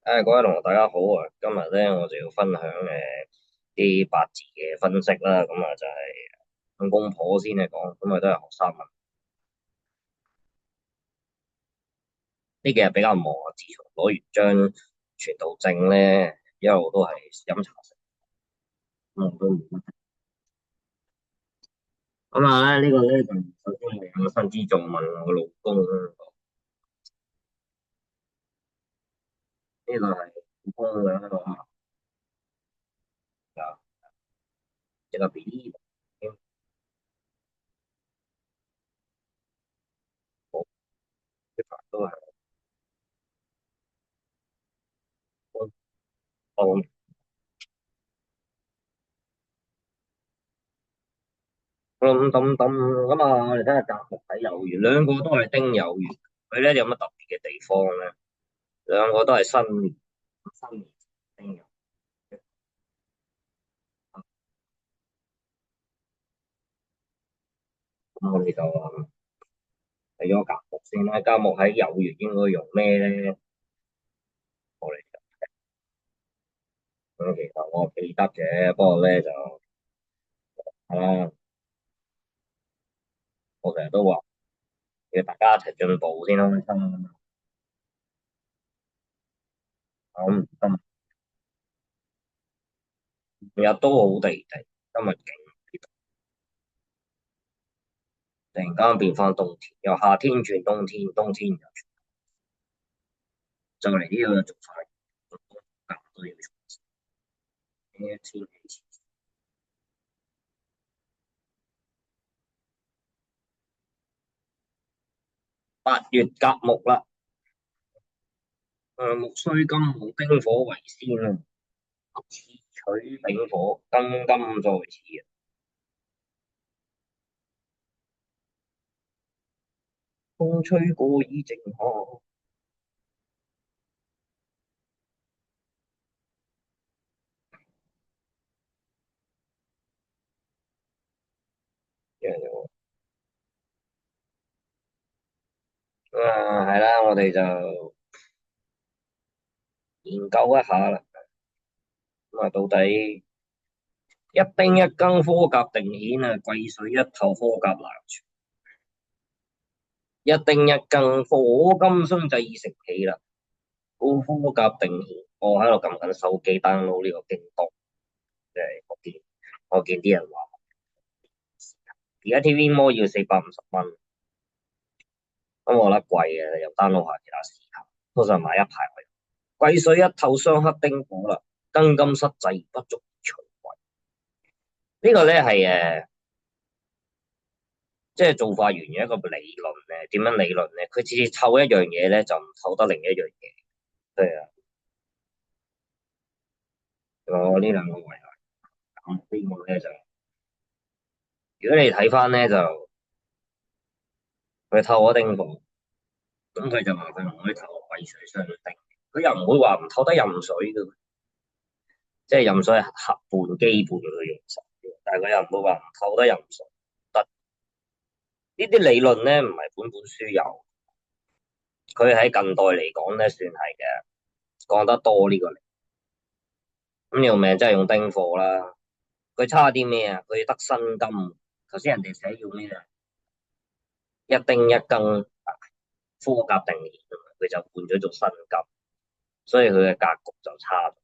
各位同學大家好啊！今日咧我就要分享啲八字嘅分析啦，咁啊就係向公婆先嚟講，咁啊都係學生問呢幾日比較忙啊，自從攞完張傳道證咧，一路都係飲茶食，咁我都冇乜。咁啊呢個咧就首先係我身之重問我老公啦，呢個係老公嘅一個 BB，我都係公婆。咁啊，我哋睇下甲木喺有緣，兩個都係丁酉緣。佢咧有乜特別嘅地方咧？兩個都係新年丁酉。咁我哋就睇咗甲木先啦。甲木喺有緣應該用咩咧？我哋咁其實我記得嘅，不過咧就係啦，我成日都話要大家一齊進步先開心啊嘛。咁今日都好地地，今日勁突然間變翻冬天，由夏天轉冬天，冬天又就嚟呢個做法，甲都要重視呢一天氣。8月甲木啦，木須金木丁火為先啊，次取丙火，庚金在此啊，風吹過已靜下。係啦，我哋就研究一下啦。咁啊，到底一丁一庚科甲定顯啊，癸水一頭科甲難全。一丁一庚火金相制已成氣啦，高科甲定顯。我喺度撳緊手機 download 呢個京東，即係我見啲人話，而家 TV Mall 要450蚊，咁我覺得貴嘅，又 download 下其他時候，通常買一排為。癸水一透雙克丁火啦，庚金失制不足以除癸。呢個咧係即係做法員嘅一個理論咧。點樣理論咧？佢次次湊一樣嘢咧，就唔湊得另一樣嘢。係啊，我呢兩個為例，咁呢個咧就，如果你睇翻咧就佢透咗丁火，咁佢就話佢唔可以透癸水相丁，佢又唔會話唔透得壬水嘅，即係壬水係合半基本嘅用神，但係佢又唔會話唔透得壬水。得呢啲理論咧，唔係本書有，佢喺近代嚟講咧算係嘅，講得多呢個嚟。咁你用命真係用丁火啦，佢差啲咩啊？佢得辛金，頭先人哋寫要咩啊？一丁一庚科甲定年，佢就換咗做辛金，所以佢嘅格局就差咗。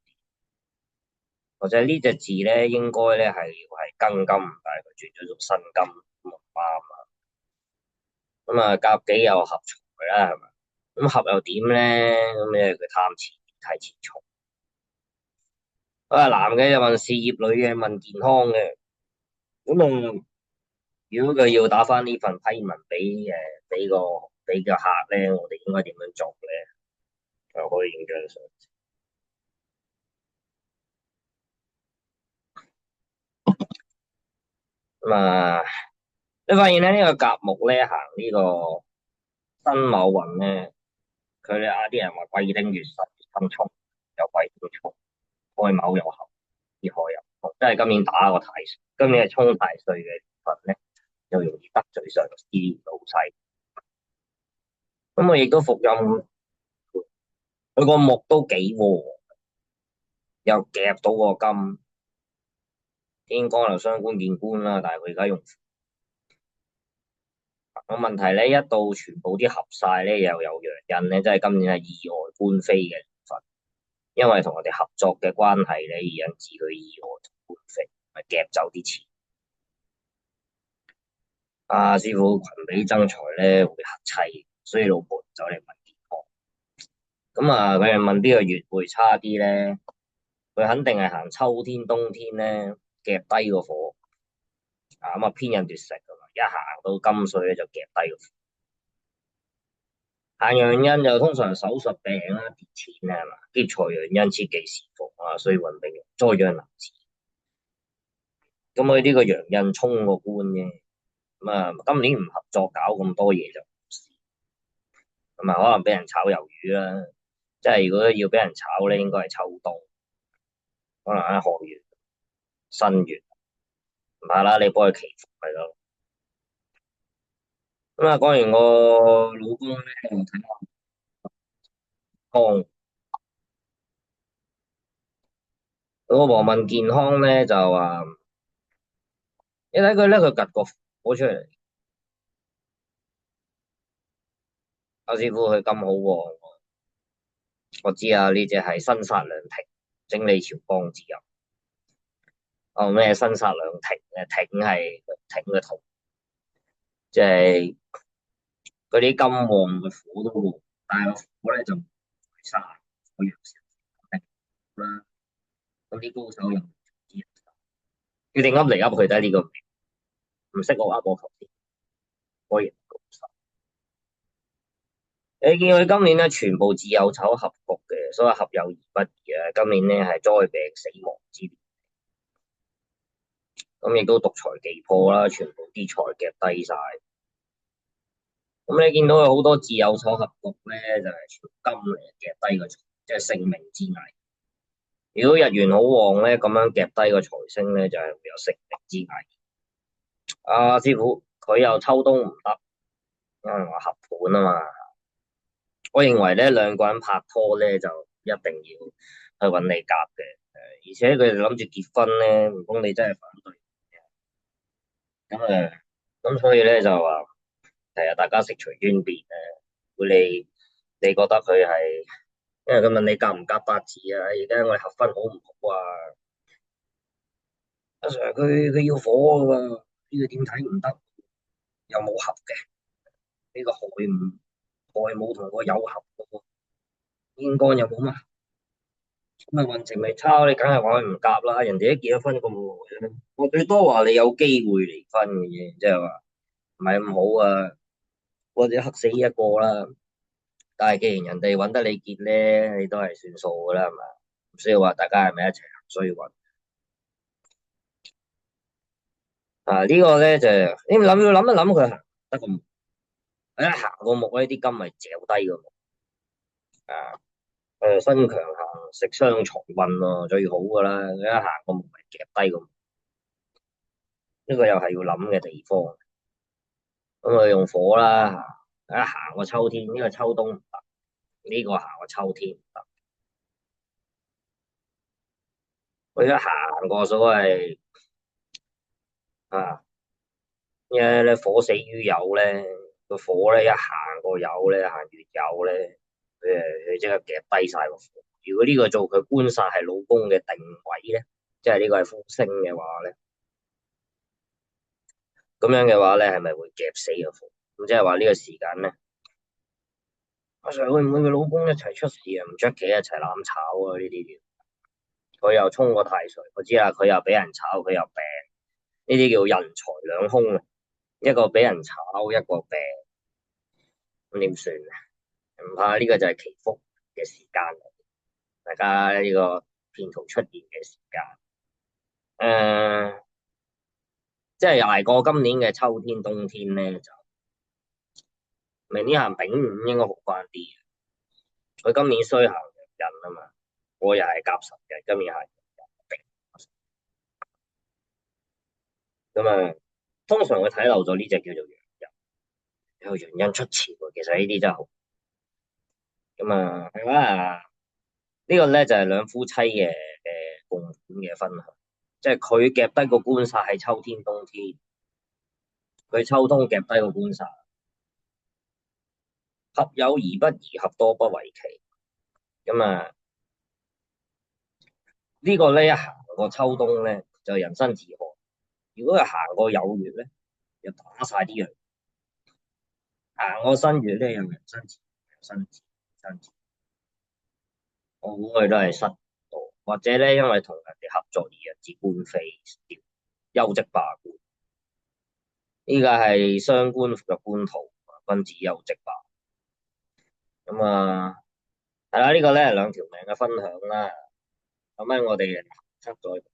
或者呢隻字咧，應該咧係要係庚金，但係佢轉咗做辛金，咁啊唔啱啊。咁啊，甲己又合財啦，係咪？咁合又點咧？咁咧佢貪錢，太錢財。男嘅就問事業，女嘅問健康嘅。咁啊，如果佢要打翻呢份批文俾個客咧，我哋應該點樣做咧？就可以影張相。咁啊，你發現咧呢個甲木咧行呢個辛卯運咧，佢哋啲人話貴丁月實金沖，有貴丁沖，亥卯又合，二亥又沖，即係今年打個太歲，今年係沖太歲嘅年份咧，就容易得罪上司老細。咁我亦都服任。佢個木都幾喎，又夾到個金，天光就雙官見官啦。但係佢而家用個問題咧，一到全部啲合晒咧，又有陽印咧，即係今年係意外官非嘅年份，因為同我哋合作嘅關係咧，而引致佢意外官非，咪夾走啲錢。啊，師傅群比爭財咧會克妻，所以老婆走嚟問健康。咁啊，佢哋問邊個月會差啲咧？佢肯定係行秋天、冬天咧夾低個火啊，咁啊偏印奪食噶嘛，一行到金水咧就夾低個火。行陽印就通常手術病啦、跌錢啊，係嘛？劫財陽印切忌侍奉啊，所以運命災殃難辭。咁佢呢個陽印衝個官嘅，咁啊今年唔合作搞咁多嘢就冇事，咁啊可能俾人炒魷魚啦。即係如果要俾人炒咧，應該係秋冬，可能喺學月、新月，唔怕啦，你幫佢祈福咪得。咁啊，講完我老公咧，我睇下康，我王問健康咧就話，你睇佢咧，佢趌個火出嚟，阿師傅佢咁好喎，我知啊，呢只係生殺兩停，整理朝綱之日。哦咩生殺兩停嘅停係停嘅停，即係嗰啲金旺嘅火都旺，但係個火咧就唔係生，我陽少啦。咁啲高手又唔知，決定噏嚟噏去都係呢個名，唔識我噏我頭先，果然高手。你見佢今年咧全部自有丑合局嘅，所謂合有而不宜啊。今年咧係災病死亡之年，咁亦都獨財技破啦，全部啲財夾低晒。咁你見到有好多自有丑合局咧，就係全金嚟夾低個財，即係性命之危。如果日元好旺咧，咁樣夾低個財星咧，就係會有性命之危。阿師傅佢又抽東唔得，因為話合盤啊嘛。我認為咧兩個人拍拖咧就一定要去揾你夾嘅，而且佢哋諗住結婚咧，唔通你真係反對？咁咁所以咧就話，其實大家食隨緣便咧，會你覺得佢係，因為佢問你夾唔夾八字啊？而家我哋合婚好唔好啊？阿 Sir 佢要火噶喎，呢個點睇唔得？又冇合嘅，呢個亥冇同個酉合嘅喎，天干又冇乜，咁啊運程咪差，你梗係話佢唔夾啦。人哋都結咗婚咁耐啦，我最多話你有機會離婚嘅啫，即係話唔係咁好啊，或者黑死一個啦。但係既然人哋揾得你結咧，你都係算數噶啦，係嘛？唔需要話大家係咪一齊行衰運啊？呢個咧就你諗一諗佢行得個木，一行個木呢啲金咪嚼低個木啊！身強行食雙財運咯，最好噶啦。一行個木咪夾低個木，呢個又係要諗嘅地方。咁啊用火啦，一行個秋天，呢個秋冬唔得，呢個行個秋天唔得。佢一行個所謂啊，因為咧火死於酉咧，個火咧一行個酉咧，行完酉咧，佢即刻夾低晒個火。如果呢個做佢官煞係老公嘅定位咧，即係呢個係福星嘅話咧，咁樣嘅話咧，係咪會夾死個火？咁即係話呢個時間咧，阿 Sir 會唔會佢老公一齊出事啊？唔出奇一齊攬炒啊！呢啲叫佢又沖個太歲，我知啦，佢又俾人炒，佢又病，呢啲叫人財兩空啊！一個俾人炒，一個病，咁點算啊？唔怕呢個就係祈福嘅時間，大家呢個騙徒出現嘅時間。即係捱過今年嘅秋天、冬天咧，就明年行丙午應該好翻啲。佢今年衰行人啊嘛，我又係甲辰嘅，今年係咁啊。通常佢睇漏咗呢隻叫做陽人，有陽人出潮喎。其實呢啲真係好，咁啊，係啦，呢個咧就係兩夫妻嘅共款嘅分享，即係佢夾低個官煞係秋天冬天，佢秋冬夾低個官煞，合有而不宜，合多不為奇。咁啊，呢個咧一行過秋冬咧就人生自害，如果佢行過有月咧，就打晒啲藥。行過新月咧有人生自害，有生自我估佢都係失道，或者咧因為同人哋合作而引致官非，休職罷官。呢個係傷官復入官途，君子休職罷。咁啊，係啦，呢個咧係兩條命嘅分享啦。咁咧我哋下集再講。